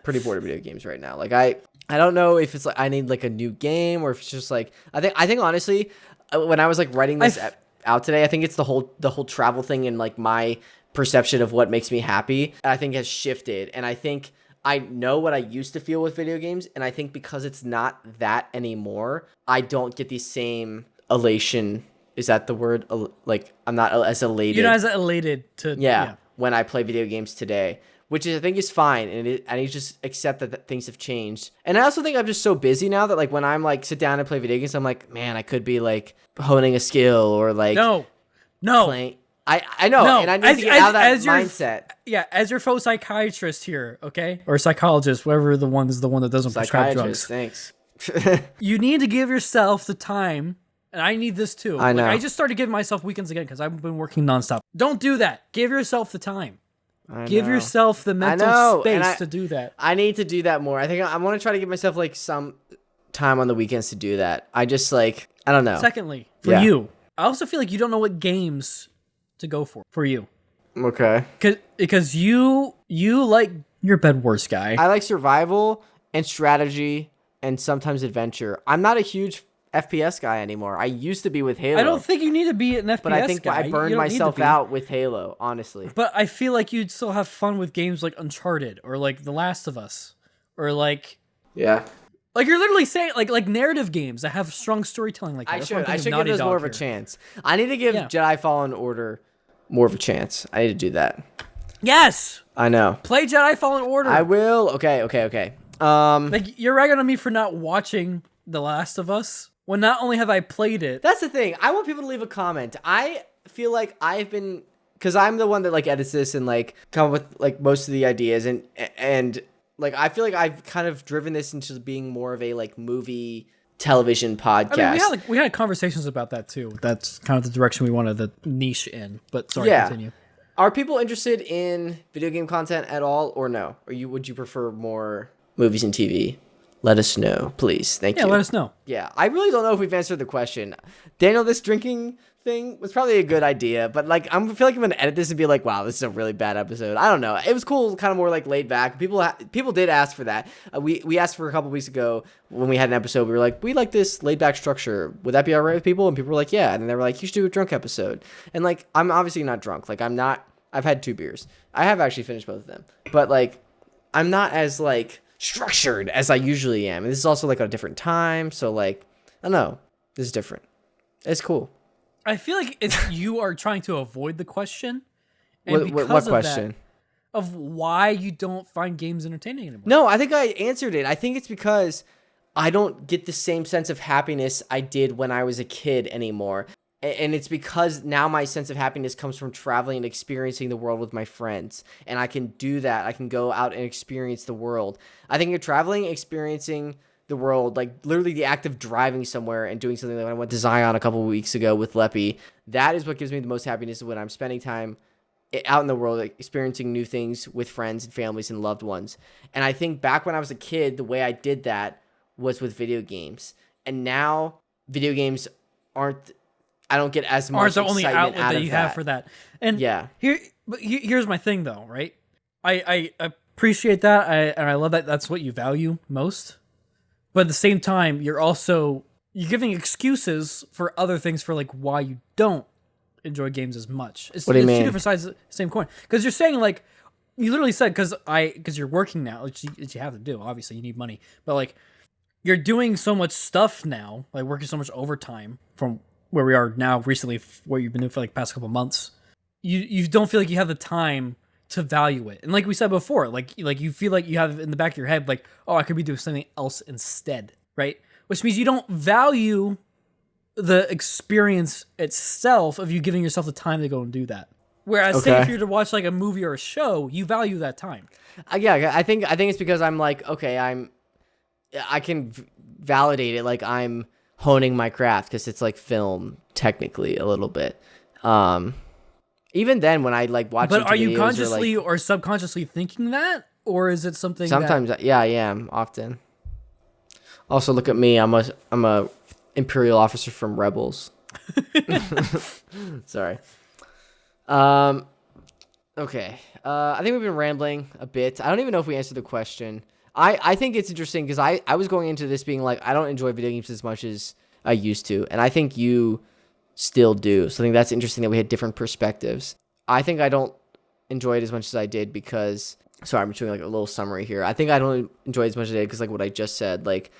pretty bored of video games right now. Like I don't know if it's like I need like a new game or if it's just like I think honestly when I was like writing this out today, I think it's the whole travel thing and like my perception of what makes me happy, I think has shifted. And I think I know what I used to feel with video games, and I think because it's not that anymore, I don't get the same elation. Is that the word? Like I'm not as elated. You're not as elated to when I play video games today, which I think is fine, and I need to just accept that things have changed. And I also think I'm just so busy now that like when I'm like sit down and play video games, I'm like, man, I could be like honing a skill or like no playing. I know, and I need to get out of that mindset. As your faux psychiatrist here, okay? Or psychologist, whoever the one that doesn't prescribe drugs. Thanks. You need to give yourself the time, and I need this too. I know. I just started giving myself weekends again because I've been working nonstop. Don't do that. Give yourself the time. Give yourself the mental space to do that. I need to do that more. I think I want to try to give myself like some time on the weekends to do that. I just like, I don't know. Secondly, for you, I also feel like you don't know what games to go for you. Okay. Because you're a Bed Wars guy. I like survival and strategy and sometimes adventure. I'm not a huge FPS guy anymore. I used to be with Halo. I don't think you need to be an FPS guy. But I think I burned myself out with Halo, honestly. But I feel like you'd still have fun with games like Uncharted or like The Last of Us or like like you're literally saying like narrative games that have strong storytelling like that. I should give those more of a chance. I need to give Jedi Fallen Order more of a chance. I need to do that. Yes. I know. Play Jedi Fallen Order. I will. Okay. Like you're ragging on me for not watching The Last of Us. When not only have I played it. That's the thing. I want people to leave a comment. I feel like I've been, because I'm the one that like edits this and like come up with like most of the ideas and like I feel like I've kind of driven this into being more of a like movie television podcast. I mean, we had conversations about that too. That's kind of the direction we wanted the niche in. But sorry, continue. Are people interested in video game content at all, or no? Or would you prefer more movies and TV? Let us know, please. Thank you. Yeah, let us know. Yeah, I really don't know if we've answered the question. Daniel, this drinking thing was probably a good idea, but like I feel like I'm gonna edit this and be like, wow, this is a really bad episode. I don't know. It was cool, kind of more like laid back. People did ask for that. We asked for a couple weeks ago when we had an episode. We were like, we like this laid back structure. Would that be all right with people? And people were like, yeah. And they were like, you should do a drunk episode. And like, I'm obviously not drunk. Like I'm not. I've had 2 beers. I have actually finished both of them, but like, I'm not as like structured as I usually am. And this is also like a different time. So like, I don't know. This is different. It's cool. I feel like it's you are trying to avoid the question. And what question? Of why you don't find games entertaining anymore. No, I think I answered it. I think it's because I don't get the same sense of happiness I did when I was a kid anymore. And it's because now my sense of happiness comes from traveling and experiencing the world with my friends. And I can do that. I can go out and experience the world. I think you're traveling, experiencing the world, like literally the act of driving somewhere and doing something like when I went to Zion a couple of weeks ago with Leppy. That is what gives me the most happiness when I'm spending time out in the world, like experiencing new things with friends and families and loved ones. And I think back when I was a kid, the way I did that was with video games. And now video games I don't get as much the only excitement outlet that you have for that. And yeah, here's my thing though, right? I appreciate that, and I love that that's what you value most. But at the same time, you're giving excuses for other things for like why you don't enjoy games as much. What do you mean? Two different sides of the same coin. Because you're saying like, you literally said because you're working now, which you have to do. Obviously, you need money, but like you're doing so much stuff now, like working so much overtime from where we are now recently, what you've been doing for like past couple months. You don't feel like you have the time to value it. And like we said before, like you feel like you have in the back of your head, like, oh, I could be doing something else instead, right? Which means you don't value the experience itself of you giving yourself the time to go and do that. Whereas, say if you were to watch like a movie or a show, you value that time. Yeah, I think it's because I'm like, okay, I can validate it, like I'm honing my craft because it's like film technically a little bit. Even then, when I like watch, but are you consciously or subconsciously thinking that, or is it something? Sometimes, yeah, I am often. Also, look at me. I'm a Imperial officer from Rebels. Sorry. Okay. I think we've been rambling a bit. I don't even know if we answered the question. I think it's interesting because I was going into this being like, I don't enjoy video games as much as I used to. And I think you still do. So I think that's interesting that we had different perspectives. I think I don't enjoy it as much as I did because, sorry, I'm doing like a little summary here. I think I don't enjoy it as much as I did because like what I just said, like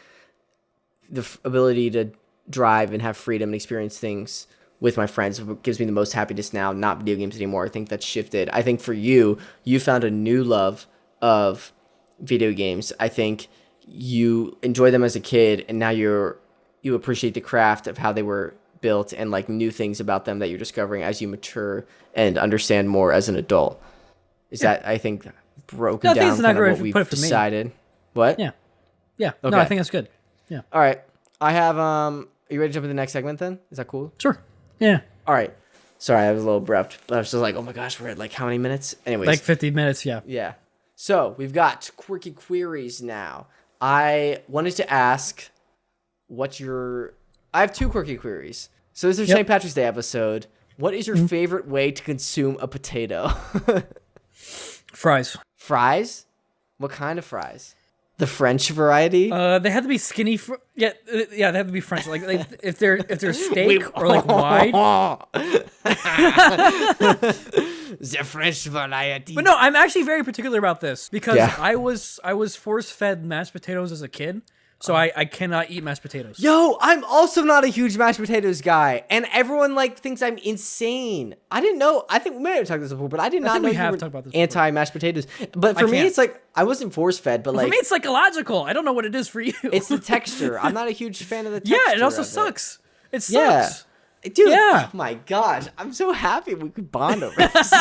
the ability to drive and have freedom and experience things with my friends gives me the most happiness now, not video games anymore. I think that's shifted. I think for you found a new love of video games. I think you enjoy them as a kid and now you appreciate the craft of how they were built and like new things about them that you're discovering as you mature and understand more as an adult. Is that, I think, broken down kind of what we've decided? What? Yeah. Okay. No, I think that's good. Yeah. All right. I have, are you ready to jump into the next segment then? Is that cool? Sure. Yeah. All right. Sorry, I was a little abrupt, but I was just like, oh my gosh, we're at like how many minutes? Anyways. Like 50 minutes, yeah. Yeah. So we've got Quirky Queries now. I wanted to ask I have 2 Quirky Queries. So this is St. Patrick's Day episode. What is your favorite way to consume a potato? Fries. Fries? What kind of fries? The French variety? They have to be skinny. They have to be French. Like if they're steak or like wide. The French variety. But no, I'm actually very particular about this because I was force fed mashed potatoes as a kid. So I cannot eat mashed potatoes. Yo, I'm also not a huge mashed potatoes guy, and everyone like thinks I'm insane. I didn't know. I think we may have talked about this before, but I did not know you were anti mashed potatoes. But for me, it's like I wasn't force fed, but like for me, it's psychological. I don't know what it is for you. It's the texture. I'm not a huge fan of the texture. Yeah, it also sucks. It sucks. Yeah. Dude, oh my gosh, I'm so happy we could bond over this.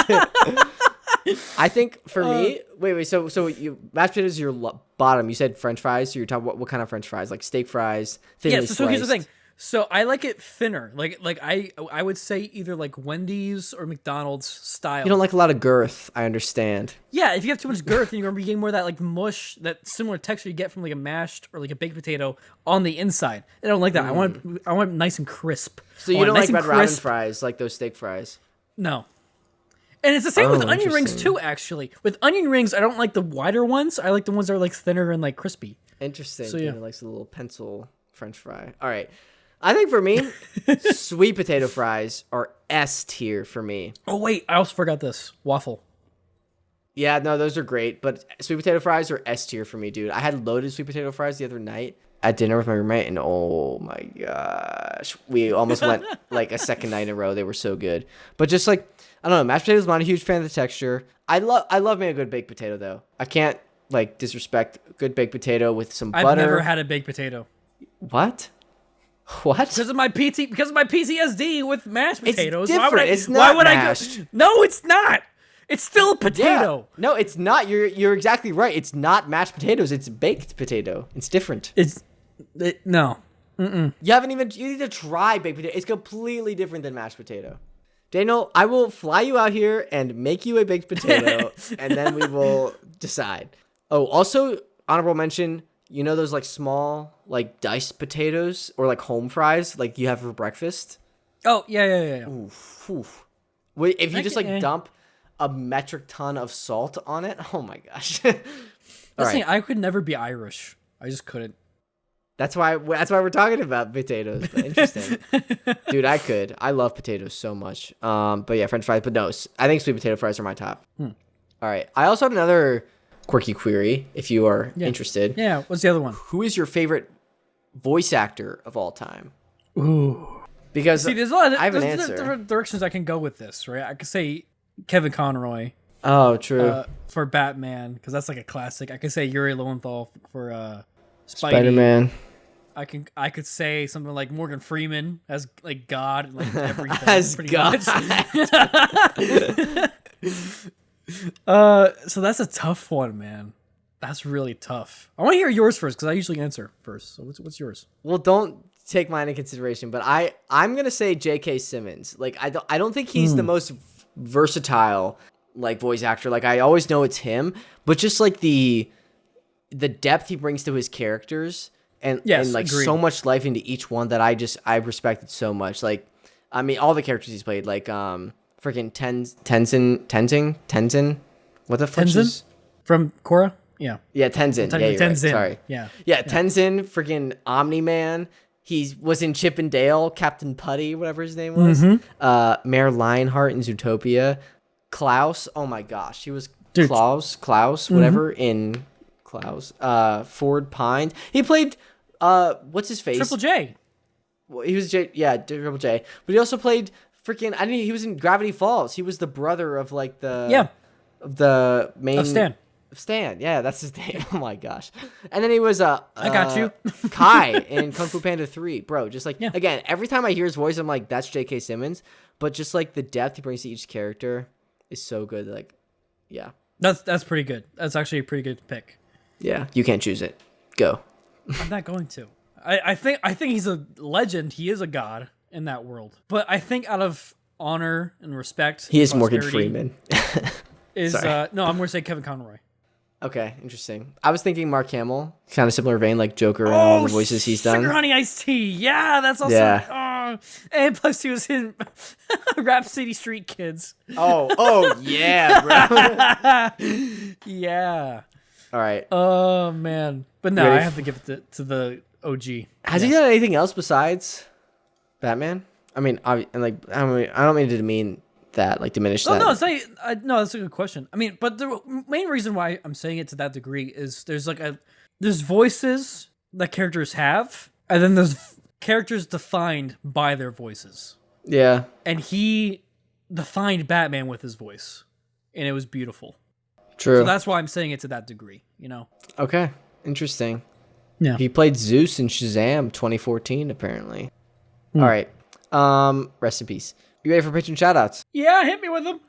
I think for me, wait. So you mashed potatoes are your bottom. You said French fries. So you're talking what kind of French fries? Like steak fries, thinly sliced. So here's the thing. So I like it thinner. Like I would say either like Wendy's or McDonald's style. You don't like a lot of girth. I understand. Yeah, if you have too much girth, then you're gonna be getting more of that like mush, that similar texture you get from like a mashed or like a baked potato on the inside. I don't like that. I want it nice and crisp. So you don't like red robin fries, like those steak fries? No. And it's the same with onion rings too, actually. With onion rings, I don't like the wider ones. I like the ones that are like thinner and like crispy. Interesting. So yeah, likes a little pencil French fry. All right. I think for me, sweet potato fries are S tier for me. Oh wait, I also forgot this. Waffle. Yeah, no, those are great, but sweet potato fries are S tier for me, dude. I had loaded sweet potato fries the other night at dinner with my roommate, and oh my gosh, we almost went like a second night in a row. They were so good. But just like, I don't know, mashed potatoes, I'm not a huge fan of the texture. I love me a good baked potato though. I can't like disrespect good baked potato with some butter. I've never had a baked potato. What? Because of my PTSD with mashed potatoes. It's different. It's not mashed. No, it's not. It's still a potato. Yeah. No, it's not. You're exactly right. It's not mashed potatoes. It's baked potato. It's different. No. Mm-mm. You need to try baked potato. It's completely different than mashed potato. Daniel, I will fly you out here and make you a baked potato, and then we will decide. Oh, also, honorable mention, you know those like small, like diced potatoes or like home fries like you have for breakfast? Oh, yeah. Oof. Wait, if you just like dump a metric ton of salt on it. Oh my gosh. I could never be Irish. I just couldn't. That's why we're talking about potatoes. But interesting. Dude, I could. I love potatoes so much. But yeah, French fries. But no, I think sweet potato fries are my top. All right. I also have another quirky query, if you are interested. Yeah. What's the other one? Who is your favorite voice actor of all time? Ooh. Because see, there's a lot of I have an answer. different directions I can go with this, right? I could say Kevin Conroy. Oh, true. For Batman, because that's like a classic. I could say Yuri Lowenthal for Spidey. Spider-Man. I could say something like Morgan Freeman as like God and like everything. As pretty God. Much. So that's a tough one, man. That's really tough. I want to hear yours first because I usually answer first. So what's yours? Well, don't take mine into consideration, but I'm gonna say J.K. Simmons. Like I don't think he's the most versatile like voice actor. Like I always know it's him, but just like the depth he brings to his characters and like agreed. So much life into each one that I respected so much. Like I mean all the characters he's played, like freaking Tenzin. What the fuck is from Korra? Yeah. Yeah, Tenzin. Yeah, you're Tenzin. Right. Sorry. Yeah. Tenzin, freaking Omni-Man. He was in Chip and Dale, Captain Putty, whatever his name was. Mayor Lionheart in Zootopia. Klaus. Oh my gosh, he was Klaus, whatever in Klaus. Ford Pine. He played what's his face? Triple J. Well, he was Triple J. But he also played freaking. He was in Gravity Falls. He was the brother of like the main. Of Stan. Stan, yeah, that's his name. Oh my gosh. And then he was I got you. Kai in Kung Fu Panda 3. Bro, just like again, every time I hear his voice, I'm like, that's J.K. Simmons. But just like the depth he brings to each character is so good. Like, yeah. That's pretty good. That's actually a pretty good pick. Yeah, you can't choose it. Go. I'm not going to. I think he's a legend. He is a god in that world. But I think out of honor and respect, he is Morgan Freeman. No, I'm gonna say Kevin Conroy. Okay, interesting. I was thinking Mark Hamill, kind of similar vein, like Joker and all the voices he's done. Sugar Honey Iced Tea, yeah, that's also. Yeah. And plus, he was in Rap City Street Kids. Oh, yeah, bro. Yeah. All right. Oh man, but no, I have to give it to the OG. Has he done anything else besides Batman? I mean, I don't mean to demean that, like diminish that. No, no, that's a good question. I mean, but the main reason why I'm saying it to that degree is there's voices that characters have, and then there's characters defined by their voices. Yeah. And he defined Batman with his voice, and it was beautiful. True. So that's why I'm saying it to that degree, you know? Okay. Interesting. Yeah. He played Zeus in Shazam 2014, apparently. All right. Rest in peace. You ready for Patron shoutouts? Yeah, hit me with them.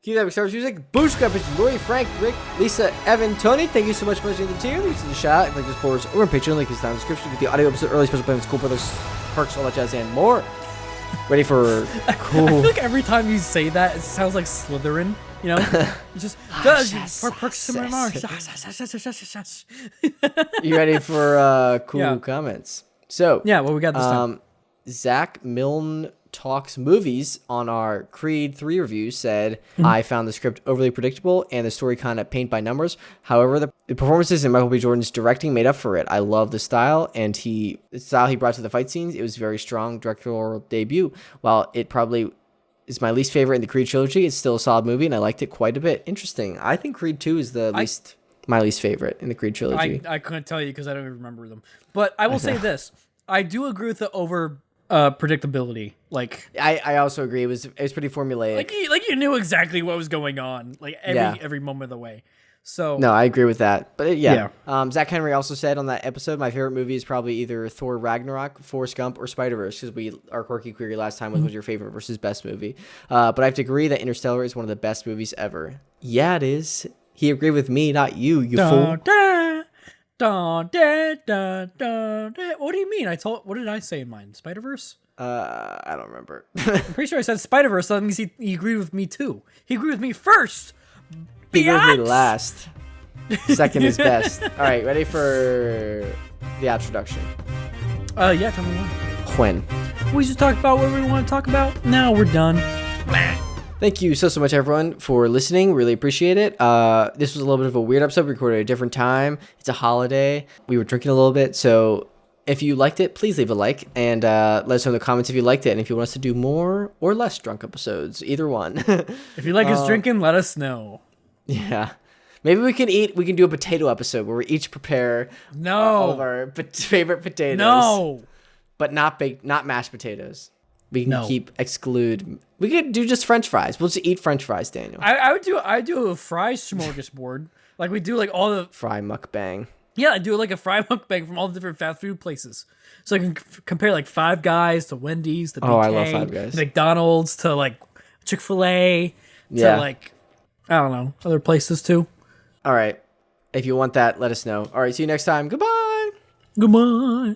Cue that Star Wars music. Booshka, Patron, Lori, Frank, Rick, Lisa, Evan, Tony. Thank you so much for listening to the tier. Leave us in the shout. If you like this boards or in Patreon, link is down in the description. Get the audio episode, early special payments, cool brothers, perks, all that jazz, and more. Ready for cool. I feel like every time you say that, it sounds like Slytherin. You know, you just does for perks to my mark. You ready for cool comments? So yeah, what we got this time? Zach Milne Talks Movies on our Creed 3 review said, I found the script overly predictable and the story kind of paint by numbers. However, the performances in Michael B. Jordan's directing made up for it. I love the style and the style he brought to the fight scenes. It was a very strong directorial debut. While it probably is my least favorite in the Creed trilogy, it's still a solid movie and I liked it quite a bit. Interesting. I think Creed 2 is my least favorite in the Creed trilogy. I couldn't tell you because I don't even remember them. But I will say this. I do agree with the predictability. Like I also agree. It was pretty formulaic. Like you knew exactly what was going on. Like every moment of the way. So no, I agree with that. But yeah. Zach Henry also said on that episode, my favorite movie is probably either Thor Ragnarok, Forrest Gump, or Spider-Verse, because our quirky query last time was your favorite versus best movie. But I have to agree that Interstellar is one of the best movies ever. Yeah, it is. He agreed with me, not you, you fool. What do you mean? What did I say in mine? Spider-Verse? I don't remember. I'm pretty sure I said Spider-Verse, so that means he agreed with me too. He agreed with me first. He agreed with me last. Second is best. All right, ready for the introduction? Yeah, tell me when. When? We just talked about what we want to talk about. Now we're done. Thank you so much, everyone, for listening. Really appreciate it. This was a little bit of a weird episode. We recorded at a different time. It's a holiday. We were drinking a little bit. So if you liked it, please leave a like and let us know in the comments if you liked it and if you want us to do more or less drunk episodes. Either one. If you like us drinking, let us know. Yeah. Maybe we can do a potato episode where we each prepare all of our favorite potatoes. No. But not mashed potatoes. We can exclude. We could do just French fries. We'll just eat French fries, Daniel. I do a fry smorgasbord. Like we do like all the fry mukbang. Yeah, I do like a fry mukbang from all the different fast food places. So I can compare like Five Guys to Wendy's to BK, I love Five Guys. To McDonald's to like Chick-fil-A to like I don't know, other places too. All right. If you want that, let us know. All right, see you next time. Goodbye. Goodbye.